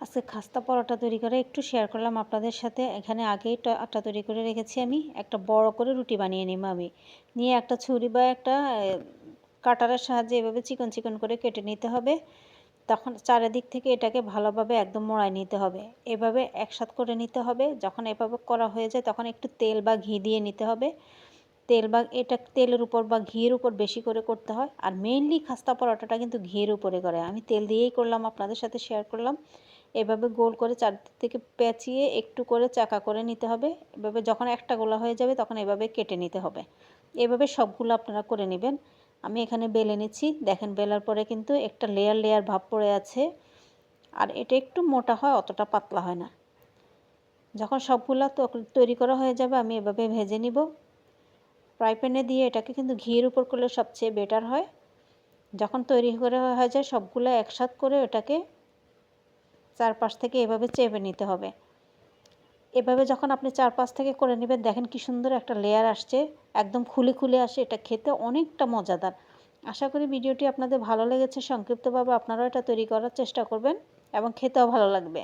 আজকে খাস্তা পরোটা তৈরি করে একটু শেয়ার করলাম আপনাদের সাথে। এখানে আগেই আটা তৈরি করে রেখেছি আমি। একটা বড় করে রুটি বানিয়ে নিব আমি। নিয়ে একটা ছুরি বা একটা কাটারের সাহায্যে এভাবে চিকন চিকন করে কেটে নিতে হবে। তখন চারিদিক থেকে এটাকে ভালোভাবে একদম মোড়ায় নিতে হবে। এভাবে একসাথ করে নিতে হবে। যখন এভাবে করা হয়ে যায় তখন একটু তেল বা ঘি দিয়ে নিতে হবে। তেল বা এটা তেলের উপর বা ঘিয়ের উপর বেশি করে করতে হয়। আর মেইনলি খাস্তা পরোটাটা কিন্তু ঘিয়ের উপরে করে। আমি তেল দিয়েই করলাম, আপনাদের সাথে শেয়ার করলাম। এভাবে গোল করে চারদিক থেকে পেঁচিয়ে একটু করে চাকা করে নিতে হবে। এভাবে যখন একটা গোলা হয়ে যাবে তখন এভাবে কেটে নিতে হবে। এভাবে সবগুলো আপনারা করে নেবেন। আমি এখানে বেলে নিচ্ছি। দেখেন বেলার পরে কিন্তু একটা লেয়ার লেয়ার ভাব পড়ে আছে। আর এটা একটু মোটা হয়, অতটা পাতলা হয় না। যখন সবগুলো তৈরি করা হয়ে যাবে আমি এভাবে ভেজে নিব। ফ্রাই প্যানে দিয়ে এটাকে কিন্তু ঘিয়ের উপর করলে সবচেয়ে বেটার হয়। যখন তৈরি করে হয়ে যায় সবগুলো একসাথে করে ওটাকে চারপাশ থেকে এভাবে চেপে নিতে হবে। এভাবে যখন আপনি চারপাশ থেকে করে নেবেন দেখেন কি সুন্দর একটা লেয়ার আসছে, একদম খুলে খুলে আসে। এটা খেতে অনেকটা মজাদার। আশা করি ভিডিওটি আপনাদের ভালো লেগেছে। সংক্ষিপ্তভাবে আপনারাও এটা তৈরি করার চেষ্টা করবেন এবং খেতেও ভালো লাগবে।